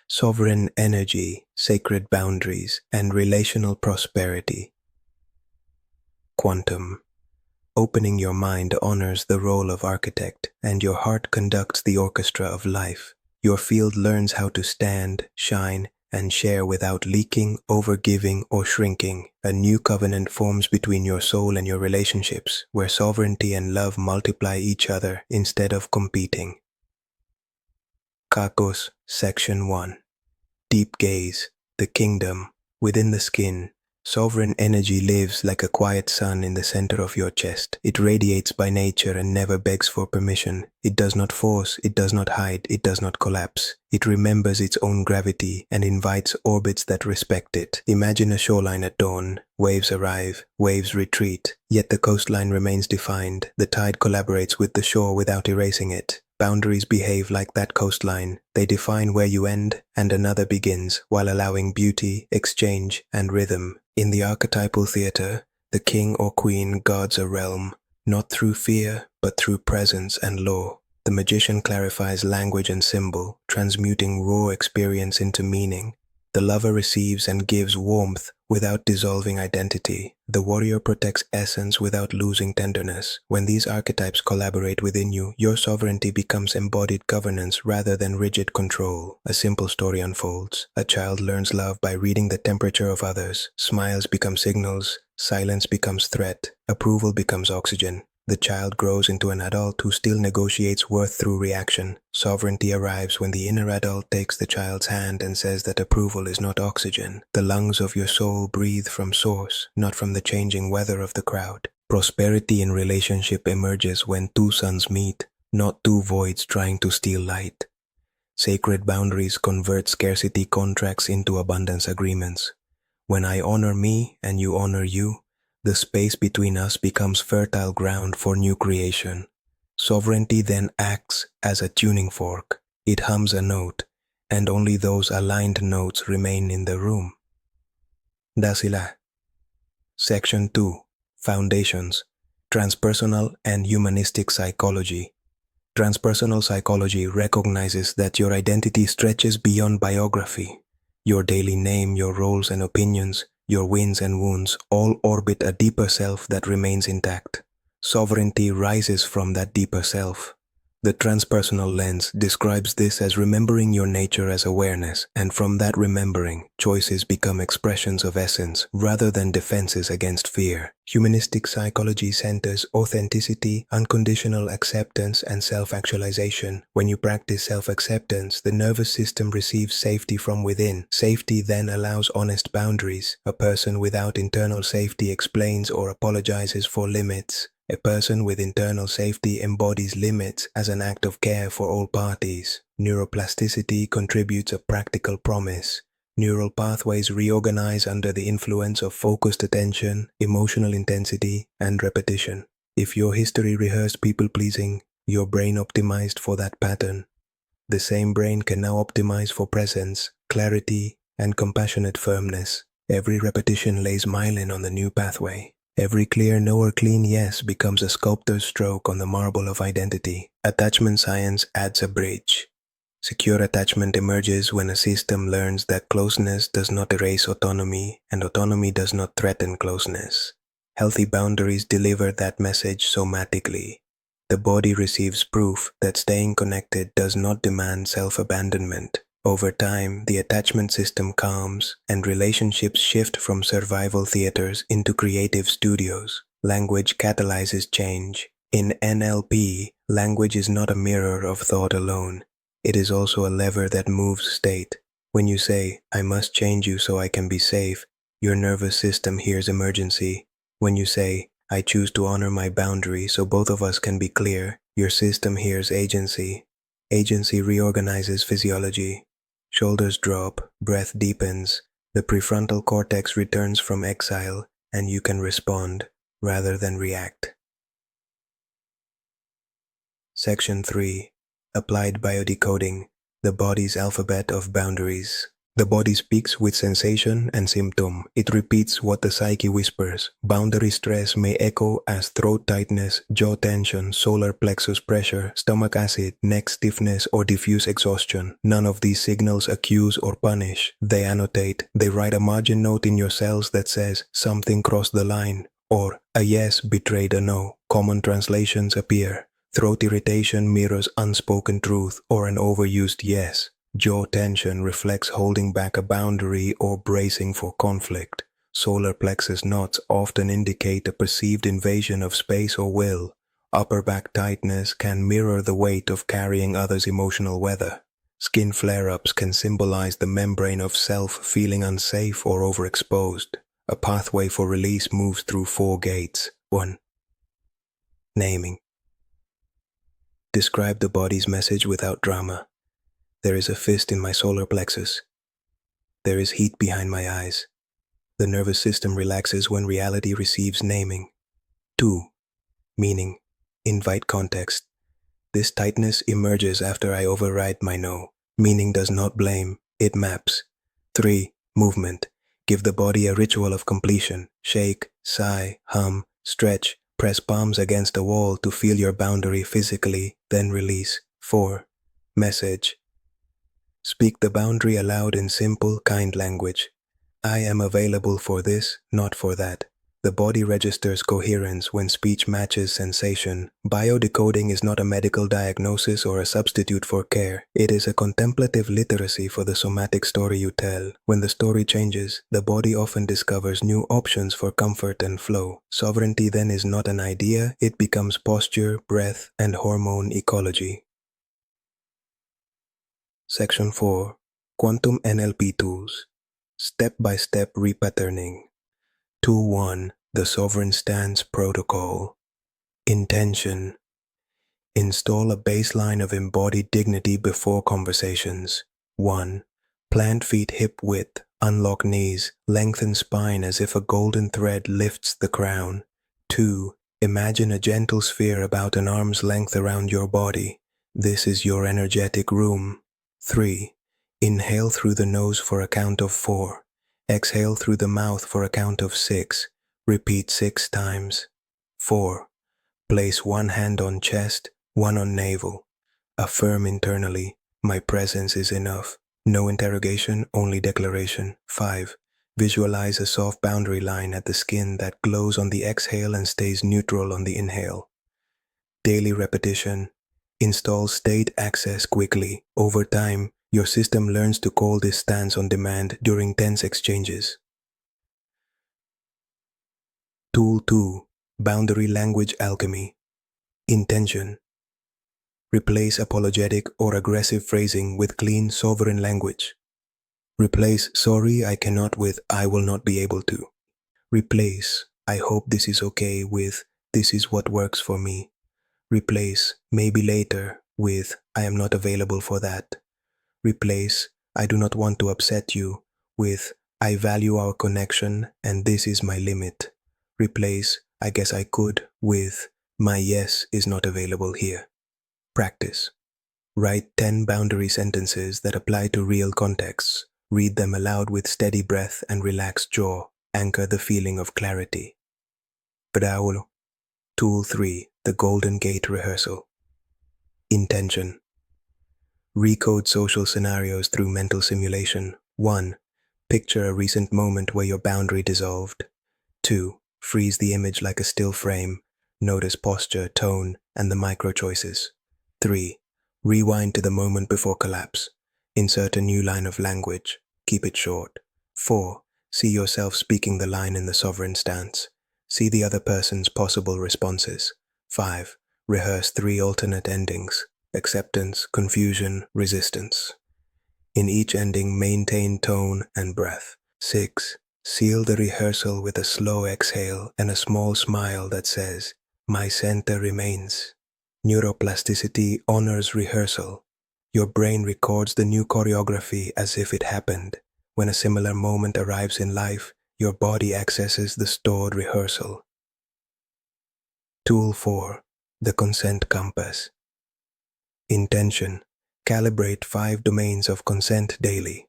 sovereign energy, sacred boundaries, and relational prosperity. Quantum. Opening your mind honors the role of architect, and your heart conducts the orchestra of life. Your field learns how to stand, shine, and share without leaking, overgiving, or shrinking. A new covenant forms between your soul and your relationships, where sovereignty and love multiply each other instead of competing. Kakos, Section 1. Deep gaze, the kingdom, within the skin. Sovereign energy lives like a quiet sun in the center of your chest. It radiates by nature and never begs for permission. It does not force, it does not hide, it does not collapse. It remembers its own gravity and invites orbits that respect it. Imagine a shoreline at dawn. Waves arrive, waves retreat, yet the coastline remains defined. The tide collaborates with the shore without erasing it. Boundaries behave like that coastline. They define where you end and another begins, while allowing beauty, exchange, and rhythm. In the archetypal theater, the king or queen guards a realm, not through fear, but through presence and law. The magician clarifies language and symbol, transmuting raw experience into meaning. The lover receives and gives warmth without dissolving identity. The warrior protects essence without losing tenderness. When these archetypes collaborate within you, your sovereignty becomes embodied governance rather than rigid control. A simple story unfolds. A child learns love by reading the temperature of others. Smiles become signals. Silence becomes threat. Approval becomes oxygen. The child grows into an adult who still negotiates worth through reaction. Sovereignty arrives when the inner adult takes the child's hand and says that approval is not oxygen. The lungs of your soul breathe from source, not from the changing weather of the crowd. Prosperity in relationship emerges when two suns meet, not two voids trying to steal light. Sacred boundaries convert scarcity contracts into abundance agreements. When I honor me and you honor you, the space between us becomes fertile ground for new creation. Sovereignty then acts as a tuning fork. It hums a note, and only those aligned notes remain in the room. Dasila. Section 2. Foundations. Transpersonal and humanistic psychology. Transpersonal psychology recognizes that your identity stretches beyond biography. Your daily name, your roles and opinions, your wins and wounds all orbit a deeper self that remains intact. Sovereignty rises from that deeper self. The transpersonal lens describes this as remembering your nature as awareness, and from that remembering, choices become expressions of essence rather than defenses against fear. Humanistic psychology centers authenticity, unconditional acceptance, and self-actualization. When you practice self-acceptance, the nervous system receives safety from within. Safety then allows honest boundaries. A person without internal safety explains or apologizes for limits. A person with internal safety embodies limits as an act of care for all parties. Neuroplasticity contributes a practical promise. Neural pathways reorganize under the influence of focused attention, emotional intensity, and repetition. If your history rehearsed people-pleasing, your brain optimized for that pattern. The same brain can now optimize for presence, clarity, and compassionate firmness. Every repetition lays myelin on the new pathway. Every clear no or clean yes becomes a sculptor's stroke on the marble of identity. Attachment science adds a bridge. Secure attachment emerges when a system learns that closeness does not erase autonomy, and autonomy does not threaten closeness. Healthy boundaries deliver that message somatically. The body receives proof that staying connected does not demand self-abandonment. Over time, the attachment system calms, and relationships shift from survival theaters into creative studios. Language catalyzes change. In NLP, language is not a mirror of thought alone. It is also a lever that moves state. When you say, "I must change you so I can be safe," your nervous system hears emergency. When you say, "I choose to honor my boundary so both of us can be clear," your system hears agency. Agency reorganizes physiology. Shoulders drop, breath deepens, the prefrontal cortex returns from exile, and you can respond rather than react. Section 3. Applied biodecoding, the body's alphabet of boundaries. The body speaks with sensation and symptom. It repeats what the psyche whispers. Boundary stress may echo as throat tightness, jaw tension, solar plexus pressure, stomach acid, neck stiffness, or diffuse exhaustion. None of these signals accuse or punish. They annotate. They write a margin note in your cells that says, something crossed the line, or a yes betrayed a no. Common translations appear. Throat irritation mirrors unspoken truth or an overused yes. Jaw tension reflects holding back a boundary or bracing for conflict. Solar plexus knots often indicate a perceived invasion of space or will. Upper back tightness can mirror the weight of carrying others' emotional weather. Skin flare-ups can symbolize the membrane of self feeling unsafe or overexposed. A pathway for release moves through 4 gates. 1. Naming. Describe the body's message without drama. There is a fist in my solar plexus. There is heat behind my eyes. The nervous system relaxes when reality receives naming. 2. Meaning. Invite context. This tightness emerges after I override my no. Meaning does not blame, it maps. 3. Movement. Give the body a ritual of completion. Shake, sigh, hum, stretch, press palms against a wall to feel your boundary physically, then release. 4. Message. Speak the boundary aloud in simple, kind language. I am available for this, not for that. The body registers coherence when speech matches sensation. Biodecoding is not a medical diagnosis or a substitute for care. It is a contemplative literacy for the somatic story you tell. When the story changes, the body often discovers new options for comfort and flow. Sovereignty then is not an idea, it becomes posture, breath, and hormone ecology. Section 4. Quantum NLP Tools. Step-by-step repatterning. 2.1. The Sovereign Stance Protocol. Intention. Install a baseline of embodied dignity before conversations. 1. Plant feet hip width, unlock knees, lengthen spine as if a golden thread lifts the crown. 2. Imagine a gentle sphere about an arm's length around your body. This is your energetic room. 3. Inhale through the nose for a count of 4. Exhale through the mouth for a count of 6. Repeat 6 times. 4. Place one hand on chest, one on navel. Affirm internally, my presence is enough. No interrogation, only declaration. 5. Visualize a soft boundary line at the skin that glows on the exhale and stays neutral on the inhale. Daily repetition. Install state access quickly. Over time, your system learns to call this stance on demand during tense exchanges. Tool 2. Boundary language alchemy. Intention. Replace apologetic or aggressive phrasing with clean, sovereign language. Replace sorry I cannot with I will not be able to. Replace I hope this is okay with this is what works for me. Replace maybe later with I am not available for that. Replace I do not want to upset you with I value our connection and this is my limit. Replace I guess I could with my yes is not available here. Practice. Write 10 boundary sentences that apply to real contexts. Read them aloud with steady breath and relaxed jaw. Anchor the feeling of clarity. Braulo. Tool 3. The Golden Gate Rehearsal. Intention. Recode social scenarios through mental simulation. 1. Picture a recent moment where your boundary dissolved. 2. Freeze the image like a still frame. Notice posture, tone, and the micro choices. 3. Rewind to the moment before collapse. Insert a new line of language. Keep it short. 4. See yourself speaking the line in the sovereign stance. See the other person's possible responses. 5. Rehearse 3 alternate endings: acceptance, confusion, resistance. In each ending, maintain tone and breath. 6. Seal the rehearsal with a slow exhale and a small smile that says, "My center remains." Neuroplasticity honors rehearsal. Your brain records the new choreography as if it happened. When a similar moment arrives in life, your body accesses the stored rehearsal. Tool 4. The Consent Compass. Intention. Calibrate 5 domains of consent daily.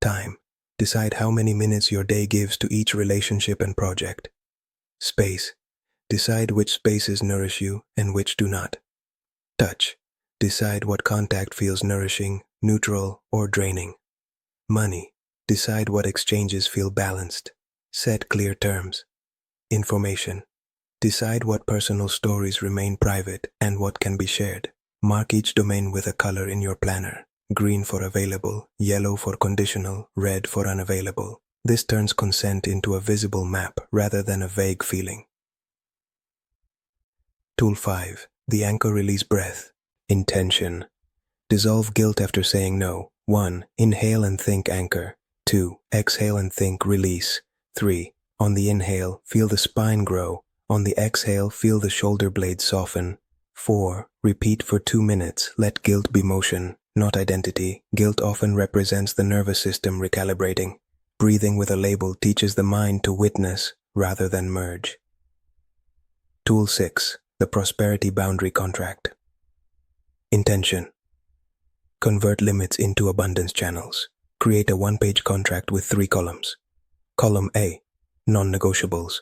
Time. Decide how many minutes your day gives to each relationship and project. Space. Decide which spaces nourish you and which do not. Touch. Decide what contact feels nourishing, neutral, or draining. Money. Decide what exchanges feel balanced. Set clear terms. Information. Decide what personal stories remain private and what can be shared. Mark each domain with a color in your planner. Green for available, yellow for conditional, red for unavailable. This turns consent into a visible map rather than a vague feeling. Tool 5. The Anchor Release Breath. Intention. Dissolve guilt after saying no. 1. Inhale and think anchor. 2. Exhale and think release. 3. On the inhale, feel the spine grow. On the exhale, feel the shoulder blades soften. 4. Repeat for 2 minutes. Let guilt be motion, not identity. Guilt often represents the nervous system recalibrating. Breathing with a label teaches the mind to witness rather than merge. Tool 6. The Prosperity Boundary Contract. Intention. Convert limits into abundance channels. Create a one-page contract with 3 columns. Column A. Non-negotiables.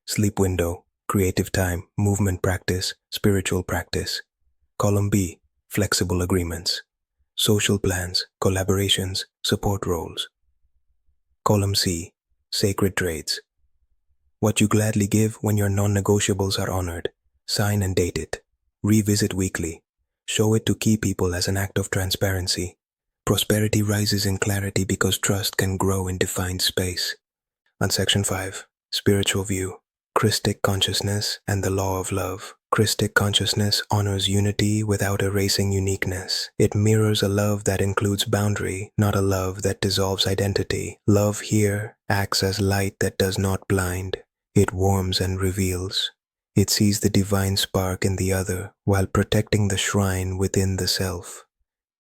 Sleep window, creative time, movement practice, spiritual practice. Column B. Flexible agreements. Social plans, collaborations, support roles. Column C. Sacred trades. What you gladly give when your non-negotiables are honored. Sign and date it. Revisit weekly. Show it to key people as an act of transparency. Prosperity rises in clarity because trust can grow in defined space. On Section 5, Spiritual View, Christic Consciousness and the Law of Love. Christic consciousness honors unity without erasing uniqueness. It mirrors a love that includes boundary, not a love that dissolves identity. Love here acts as light that does not blind. It warms and reveals. It sees the divine spark in the other while protecting the shrine within the self.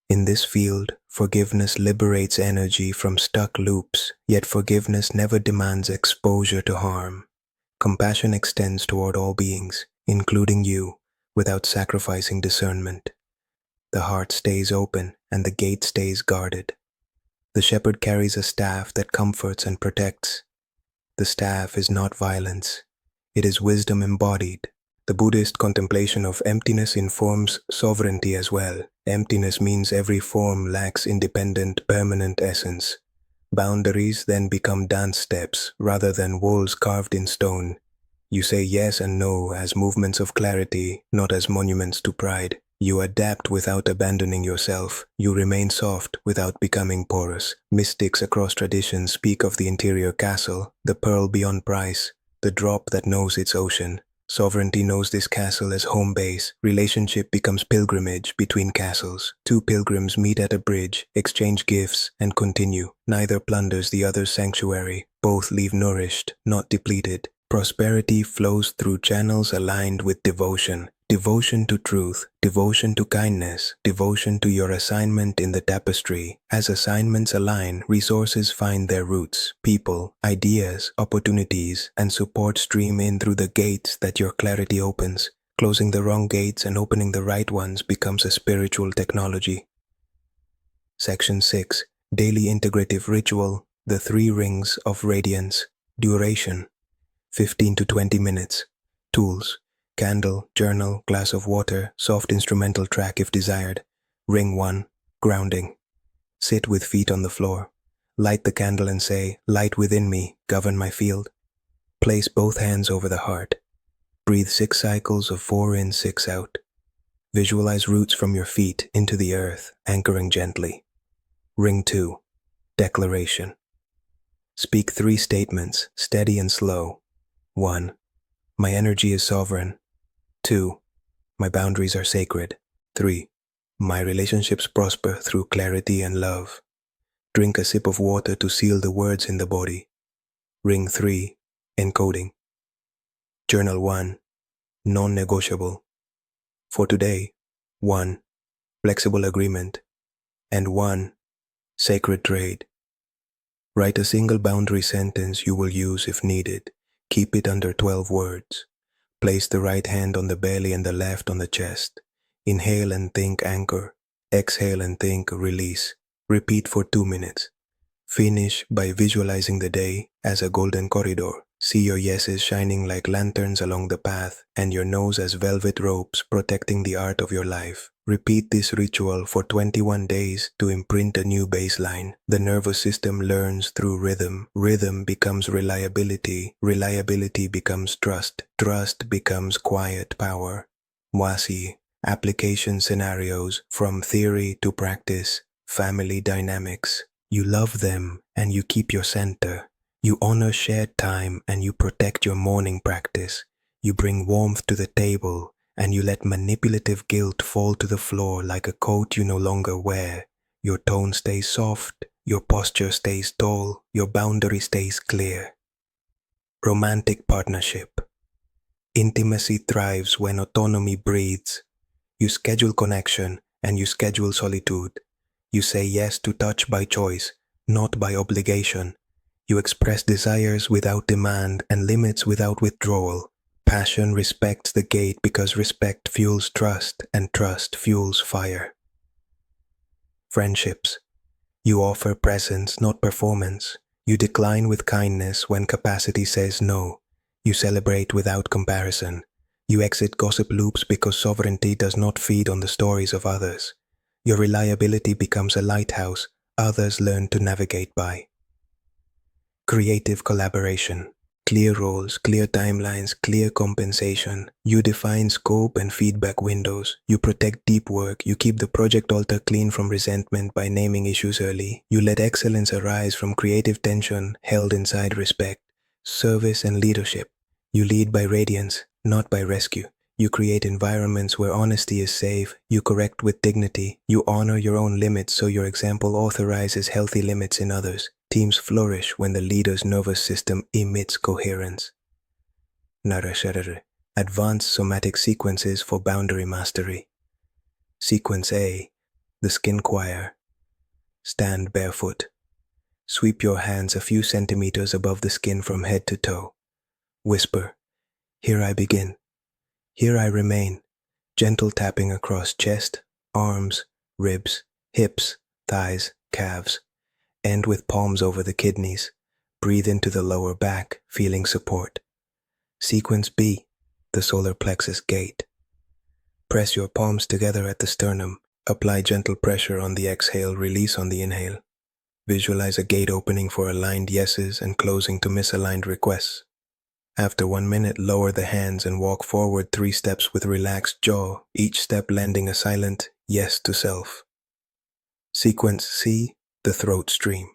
In this field, forgiveness liberates energy from stuck loops, yet forgiveness never demands exposure to harm. Compassion extends toward all beings, including you, without sacrificing discernment. The heart stays open and the gate stays guarded. The shepherd carries a staff that comforts and protects. The staff is not violence. It is wisdom embodied. The Buddhist contemplation of emptiness informs sovereignty as well. Emptiness means every form lacks independent, permanent essence. Boundaries then become dance steps rather than walls carved in stone. You say yes and no as movements of clarity, not as monuments to pride. You adapt without abandoning yourself. You remain soft without becoming porous. Mystics across traditions speak of the interior castle, the pearl beyond price, the drop that knows its ocean. Sovereignty knows this castle as home base. Relationship becomes pilgrimage between castles. 2 pilgrims meet at a bridge, exchange gifts, and continue. Neither plunders the other's sanctuary. Both leave nourished, not depleted. Prosperity flows through channels aligned with devotion. Devotion to truth, devotion to kindness, devotion to your assignment in the tapestry. As assignments align, resources find their roots. People, ideas, opportunities, and support stream in through the gates that your clarity opens. Closing the wrong gates and opening the right ones becomes a spiritual technology. Section 6. Daily Integrative Ritual, the 3 Rings of Radiance. Duration, 15 to 20 minutes. Tools. Candle, journal, glass of water, soft instrumental track if desired. Ring 1. Grounding. Sit with feet on the floor. Light the candle and say, "Light within me, govern my field." Place both hands over the heart. Breathe 6 cycles of 4 in, 6 out. Visualize roots from your feet into the earth, anchoring gently. Ring 2. Declaration. Speak 3 statements, steady and slow. 1. My energy is sovereign. 2. My boundaries are sacred. 3. My relationships prosper through clarity and love. Drink a sip of water to seal the words in the body. Ring 3. Encoding. Journal 1. Non-negotiable. For today, 1. Flexible agreement. And 1. Sacred trade. Write a single boundary sentence you will use if needed. Keep it under 12 words. Place the right hand on the belly and the left on the chest. Inhale and think anchor. Exhale and think release. Repeat for 2 minutes. Finish by visualizing the day as a golden corridor. See your yeses shining like lanterns along the path and your no's as velvet ropes protecting the art of your life. Repeat this ritual for 21 days to imprint a new baseline. The nervous system learns through rhythm. Rhythm becomes reliability. Reliability becomes trust. Trust becomes quiet power. Mwasi. Application scenarios from theory to practice. Family dynamics. You love them and you keep your center. You honor shared time and you protect your morning practice. You bring warmth to the table and you let manipulative guilt fall to the floor like a coat you no longer wear. Your tone stays soft, your posture stays tall, your boundary stays clear. Romantic partnership. Intimacy thrives when autonomy breathes. You schedule connection and you schedule solitude. You say yes to touch by choice, not by obligation. You express desires without demand and limits without withdrawal. Passion respects the gate because respect fuels trust and trust fuels fire. Friendships. You offer presence, not performance. You decline with kindness when capacity says no. You celebrate without comparison. You exit gossip loops because sovereignty does not feed on the stories of others. Your reliability becomes a lighthouse others learn to navigate by. Creative collaboration. Clear roles, clear timelines, clear compensation. You define scope and feedback windows. You protect deep work. You keep the project altar clean from resentment by naming issues early. You let excellence arise from creative tension held inside respect. Service and leadership. You lead by radiance, not by rescue. You create environments where honesty is safe. You correct with dignity. You honor your own limits so your example authorizes healthy limits in others. Teams flourish when the leader's nervous system emits coherence. Narasharare. Advanced somatic sequences for boundary mastery. Sequence A. The skin choir. Stand barefoot. Sweep your hands a few centimeters above the skin from head to toe. Whisper, "Here I begin. Here I remain." Gentle tapping across chest, arms, ribs, hips, thighs, calves. End with palms over the kidneys. Breathe into the lower back, feeling support. Sequence B, the solar plexus gate. Press your palms together at the sternum. Apply gentle pressure on the exhale, release on the inhale. Visualize a gate opening for aligned yeses and closing to misaligned requests. After 1 minute, lower the hands and walk forward 3 steps with relaxed jaw, each step lending a silent yes to self. Sequence C, the throat stream.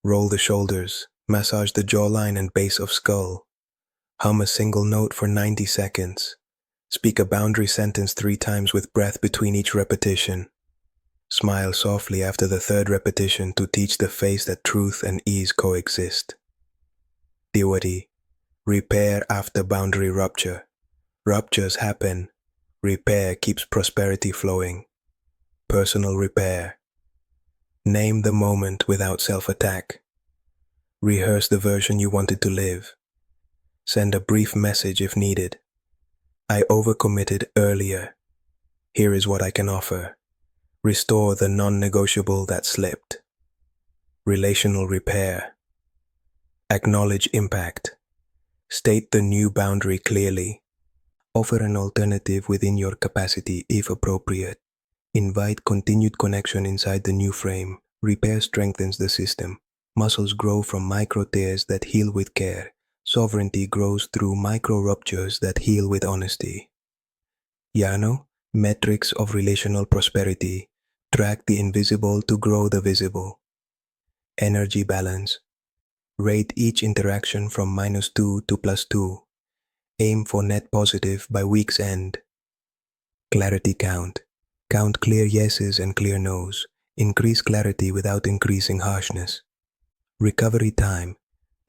Roll the shoulders, massage the jawline and base of skull. Hum a single note for 90 seconds. Speak a boundary sentence 3 times with breath between each repetition. Smile softly after the 3rd repetition to teach the face that truth and ease coexist. Diwali. Repair after boundary rupture. Ruptures happen. Repair keeps prosperity flowing. Personal repair. Name the moment without self-attack. Rehearse the version you wanted to live. Send a brief message if needed. I overcommitted earlier. Here is what I can offer. Restore the non-negotiable that slipped. Relational repair. Acknowledge impact. State the new boundary clearly. Offer an alternative within your capacity if appropriate. Invite continued connection inside the new frame. Repair strengthens the system. Muscles grow from micro tears that heal with care. Sovereignty grows through micro ruptures that heal with honesty. Yano, metrics of relational prosperity. Track the invisible to grow the visible. Energy balance. Rate each interaction from -2 to +2. Aim for net positive by week's end. Clarity count. Count clear yeses and clear nos. Increase clarity without increasing harshness. Recovery time.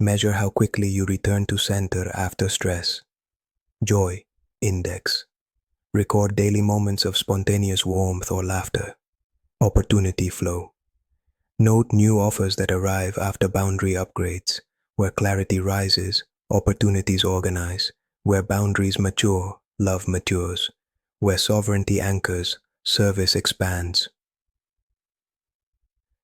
Measure how quickly you return to center after stress. Joy index. Record daily moments of spontaneous warmth or laughter. Opportunity flow. Note new offers that arrive after boundary upgrades. Where clarity rises, opportunities organize. Where boundaries mature, love matures. Where sovereignty anchors, service expands.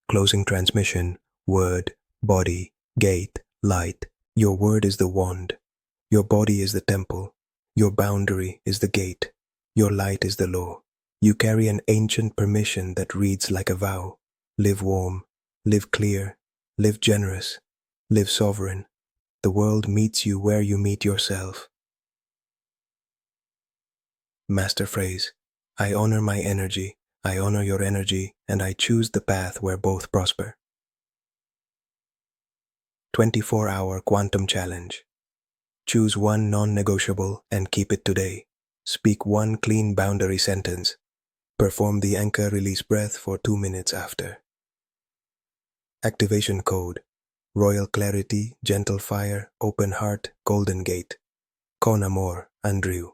Closing transmission Word, body, gate, light. Your word is the wand. Your body is the temple. Your boundary is the gate. Your light is the law. You carry an ancient permission that reads like a vow. Live warm, live clear, live generous, live sovereign. The world meets you where you meet yourself. Master phrase. I honor my energy, I honor your energy, and I choose the path where both prosper. 24-hour quantum challenge. Choose one non-negotiable and keep it today. Speak one clean boundary sentence. Perform the anchor release breath for 2 minutes after. Activation code. Royal clarity, gentle fire, open heart, golden gate. Con amor, Andrew.